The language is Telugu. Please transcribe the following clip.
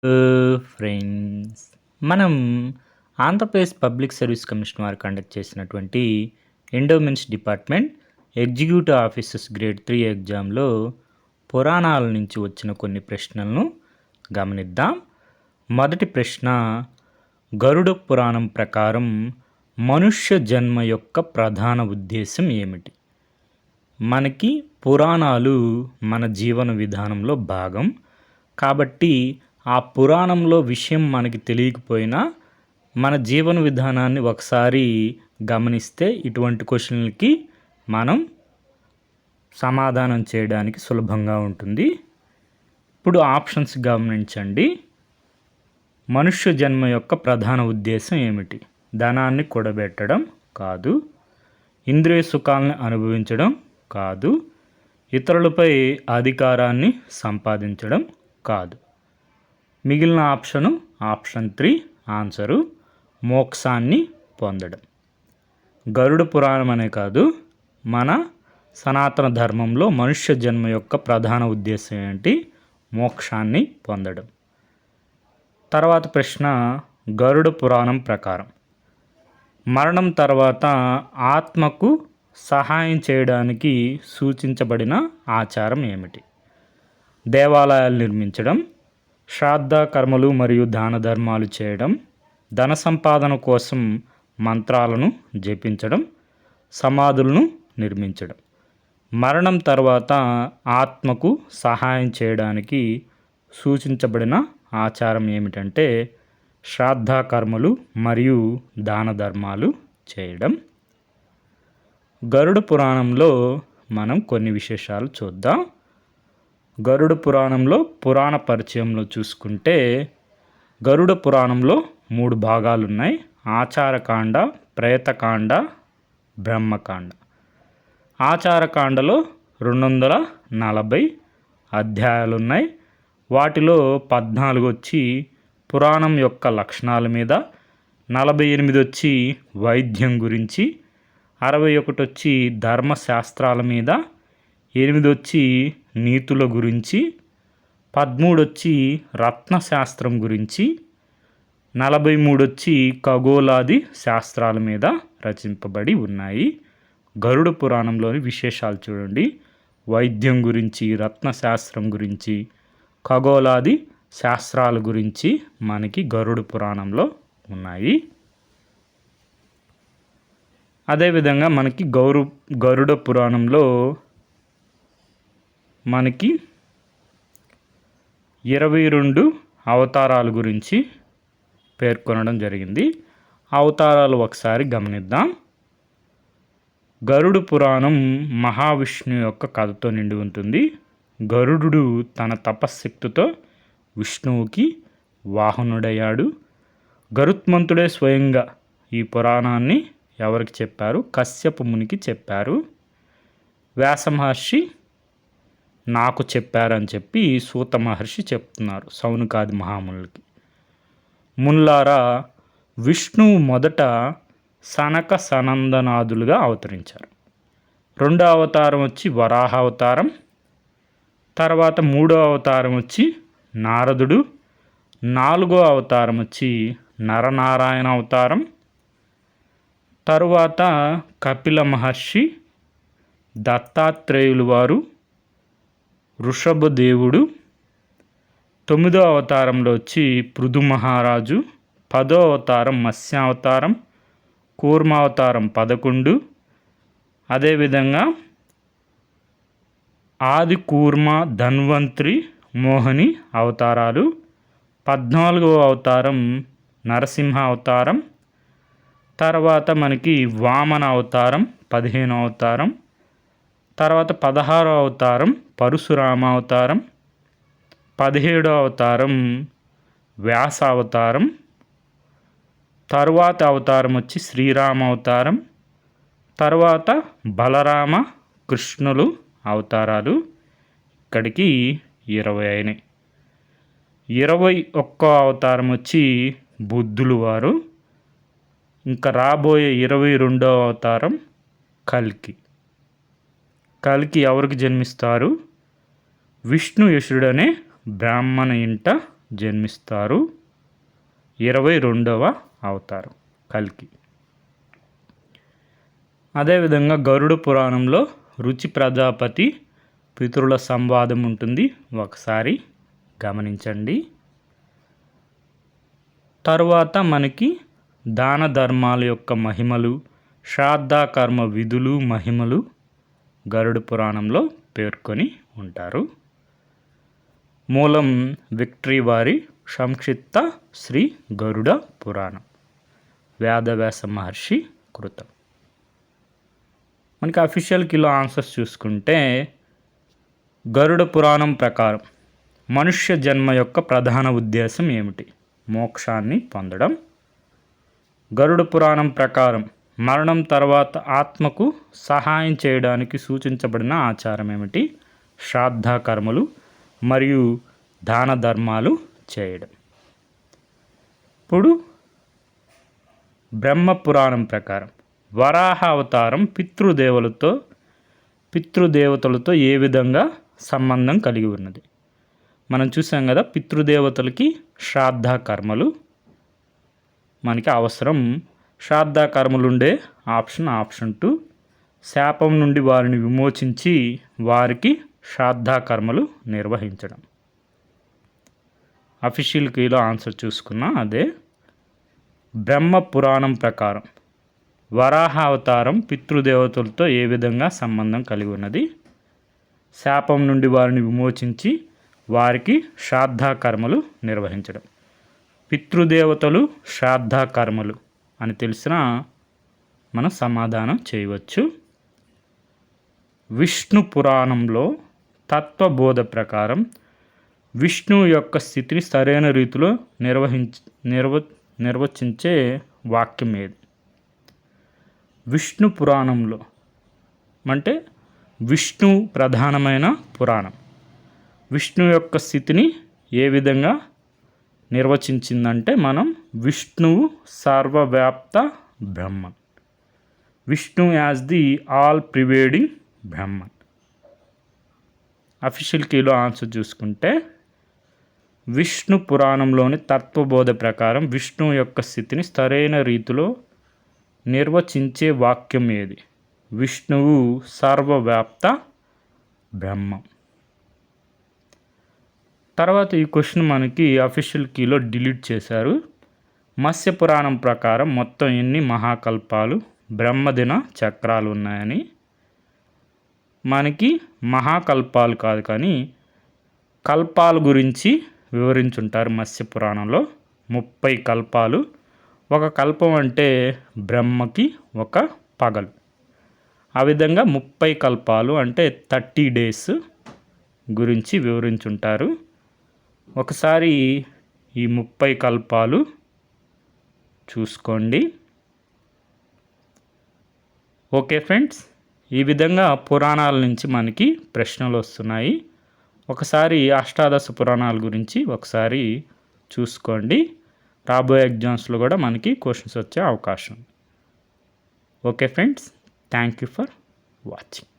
ఫ్రెండ్స్, మనం ఆంధ్రప్రదేశ్ పబ్లిక్ సర్వీస్ కమిషన్ వారు కండక్ట్ చేసినటువంటి endowments department executive officers grade 3 ఎగ్జామ్లో పురాణాల నుంచి వచ్చిన కొన్ని ప్రశ్నలను గమనిద్దాం. మొదటి ప్రశ్న, గరుడ పురాణం ప్రకారం మనుష్య జన్మ యొక్క ప్రధాన ఉద్దేశం ఏమిటి? మనకి పురాణాలు మన జీవన విధానంలో భాగం కాబట్టి ఆ పురాణంలో విషయం మనకి తెలియకపోయినా మన జీవన విధానాన్ని ఒకసారి గమనిస్తే ఇటువంటి క్వశ్చన్లకి మనం సమాధానం చేయడానికి సులభంగా ఉంటుంది. ఇప్పుడు ఆప్షన్స్ గమనించండి. మనుష్య జన్మ యొక్క ప్రధాన ఉద్దేశం ఏమిటి? ధనాన్ని కూడబెట్టడం కాదు, ఇంద్రియ సుఖాలను అనుభవించడం కాదు, ఇతరులపై అధికారాన్ని సంపాదించడం కాదు. మిగిలిన ఆప్షన్ 3 ఆన్సరు మోక్షాన్ని పొందడం. గరుడ పురాణం అనే కాదు, మన సనాతన ధర్మంలో మనుష్య జన్మ యొక్క ప్రధాన ఉద్దేశం ఏంటి? మోక్షాన్ని పొందడం. తర్వాత ప్రశ్న, గరుడ పురాణం ప్రకారం మరణం తర్వాత ఆత్మకు సహాయం చేయడానికి సూచించబడిన ఆచారం ఏమిటి? దేవాలయాలు నిర్మించడం, శ్రాద్ధ కర్మలు మరియు దాన ధర్మాలు చేయడం, ధన సంపాదన కోసం మంత్రాలను జపించడం, సమాధులను నిర్మించడం. మరణం తర్వాత ఆత్మకు సహాయం చేయడానికి సూచించబడిన ఆచారం ఏమిటంటే శ్రాద్ధ కర్మలు మరియు దాన ధర్మాలు చేయడం. గరుడ పురాణంలో మనం కొన్ని విశేషాలు చూద్దాం. గరుడ పురాణంలో పురాణ పరిచయంలో చూసుకుంటే గరుడ పురాణంలో 3 భాగాలు ఉన్నాయి. ఆచారకాండ, ప్రేతకాండ, బ్రహ్మకాండ. ఆచారకాండలో 240 అధ్యాయాలు ఉన్నాయి. వాటిలో 14 వచ్చి పురాణం యొక్క లక్షణాల మీద, 48 వచ్చి వైద్యం గురించి, 61 వచ్చి ధర్మశాస్త్రాల మీద, 8 వచ్చి నీతుల గురించి, 13 వచ్చి రత్నశాస్త్రం గురించి, 43 వచ్చి ఖగోళాది శాస్త్రాల మీద రచింపబడి ఉన్నాయి. గరుడ పురాణంలోని విశేషాలు చూడండి. వైద్యం గురించి, రత్నశాస్త్రం గురించి, ఖగోళాది శాస్త్రాల గురించి మనకి గరుడ పురాణంలో ఉన్నాయి. అదేవిధంగా మనకి గరుడ పురాణంలో మనకి 22 అవతారాల గురించి పేర్కొనడం జరిగింది. అవతారాలు ఒకసారి గమనిద్దాం. గరుడ పురాణం మహావిష్ణువు యొక్క కథతో నిండి ఉంటుంది. గరుడు తన తపశ్శక్తితో విష్ణువుకి వాహనుడయ్యాడు. గరుత్మంతుడే స్వయంగా ఈ పురాణాన్ని ఎవరికి చెప్పారు? కశ్యప మునికి చెప్పారు. వ్యాస మహర్షి నాకు చెప్పారని చెప్పి సూత మహర్షి చెప్తున్నారు సౌనకాది మహామునులకి. మునులారా, విష్ణువు మొదట సనక సనందనాదులుగా అవతరించారు. 2వ అవతారం వచ్చి వరాహ అవతారం, తర్వాత 3వ అవతారం వచ్చి నారదుడు, 4వ అవతారం వచ్చి నరనారాయణ అవతారం, తరువాత కపిల మహర్షి, దత్తాత్రేయులు వారు, వృషభదేవుడు, 9వ అవతారంలో వచ్చి పృథు మహారాజు, 10వ అవతారం మత్స్యావతారం, కూర్మావతారం 11, అదేవిధంగా ఆది కూర్మ, ధన్వంత్రి, మోహిని అవతారాలు, 14వ అవతారం నరసింహ అవతారం, తర్వాత మనకి వామన అవతారం 15వ అవతారం, తర్వాత 16వ అవతారం పరశురామ అవతారం, 17వ అవతారం వ్యాస అవతారం, తరువాత అవతారం వచ్చి శ్రీరామ అవతారం, తర్వాత బలరామ కృష్ణులు అవతారాలు. ఇక్కడికి 20 అయినాయి. 21వ అవతారం వచ్చి బుద్ధులు వారు. ఇంకా రాబోయే 22వ అవతారం కల్కి. కల్కి ఎవరికి జన్మిస్తారు? విష్ణు యశుడనే బ్రాహ్మణ ఇంట జన్మిస్తారు. 22వ అవతారం కల్కి. అదేవిధంగా గరుడ పురాణంలో రుచి ప్రజాపతి పితరుల సంవాదం ఉంటుంది, ఒకసారి గమనించండి. తరువాత మనకి దాన ధర్మాల యొక్క మహిమలు, శ్రాద్ధకర్మ విధులు మహిమలు గరుడ పురాణంలో పేర్కొని ఉంటారు. మూలం విక్టరీ వారి సంక్షిప్త శ్రీ గరుడ పురాణం, వేదవ్యాస మహర్షి కృతం. మనకి అఫీషియల్ కిలో ఆన్సర్స్ చూసుకుంటే గరుడ పురాణం ప్రకారం మనుష్య జన్మ యొక్క ప్రధాన ఉద్దేశం ఏమిటి? మోక్షాన్ని పొందడం. గరుడ పురాణం ప్రకారం మరణం తర్వాత ఆత్మకు సహాయం చేయడానికి సూచించబడిన ఆచారం ఏమిటి? శ్రాద్ధకర్మలు మరియు దాన ధర్మాలు చేయడం. ఇప్పుడు బ్రహ్మ పురాణం ప్రకారం వరాహ అవతారం పితృదేవతలతో ఏ విధంగా సంబంధం కలిగి ఉన్నది? మనం చూసాం కదా, పితృదేవతలకి శ్రాద్ధ కర్మలు మనకి అవసరం. శ్రాద్ధ కర్మలు ఉండే ఆప్షన్ 2, శాపం నుండి వారిని విమోచించి వారికి శ్రాద్ధ కర్మలు నిర్వహించడం. అఫీషియల్ కీలో ఆన్సర్ చూసుకున్నా అదే. బ్రహ్మ పురాణం ప్రకారం వరాహ అవతారం పితృదేవతలతో ఏ విధంగా సంబంధం కలిగి ఉన్నది? శాపం నుండి వారిని విమోచించి వారికి శ్రాద్ధ కర్మలు నిర్వహించడం. పితృదేవతలు శ్రాద్ధ కర్మలు అని తెలిసినా మనం సమాధానం చేయవచ్చు. విష్ణు పురాణంలో తత్వబోధ ప్రకారం విష్ణువు యొక్క స్థితిని సరైన రీతిలో నిర్వచించే వాక్యం ఏది? విష్ణు పురాణంలో అంటే విష్ణు ప్రధానమైన పురాణం విష్ణు యొక్క స్థితిని ఏ విధంగా నిర్వచించిందంటే మనం విష్ణువు సర్వవ్యాప్త Brahman, Vishnu as the all pervading Brahman. Official కీలో ఆన్సర్ చూసుకుంటే విష్ణు పురాణంలోని తత్వబోధ ప్రకారం విష్ణువు యొక్క స్థితిని సరైన రీతిలో నిర్వచించే వాక్యం ఏది? విష్ణువు సర్వవ్యాప్త బ్రహ్మం. తర్వాత ఈ క్వశ్చన్ మనకి అఫీషియల్ కీలో డిలీట్ చేశారు. మత్స్య పురాణం ప్రకారం మొత్తం ఎన్ని మహాకల్పాలు బ్రహ్మదిన చక్రాలు ఉన్నాయని. మనకి మహాకల్పాలు కాదు కానీ కల్పాల గురించి వివరించుంటారు మత్స్య పురాణంలో. 30 కల్పాలు. ఒక కల్పం అంటే బ్రహ్మకి ఒక పగలు. ఆ విధంగా 30 కల్పాలు అంటే 30 days గురించి వివరించుంటారు. ఒకసారి ఈ 30 కల్పాలు చూసుకోండి. ఓకే ఫ్రెండ్స్, ఈ విధంగా పురాణాల నుంచి మనకి ప్రశ్నలు వస్తున్నాయి. ఒకసారి అష్టాదశ పురాణాల గురించి ఒకసారి చూసుకోండి. రాబోయే ఎగ్జామ్స్లో కూడా మనకి క్వశ్చన్స్ వచ్చే అవకాశం ఉంది. Okay friends, thank you for watching.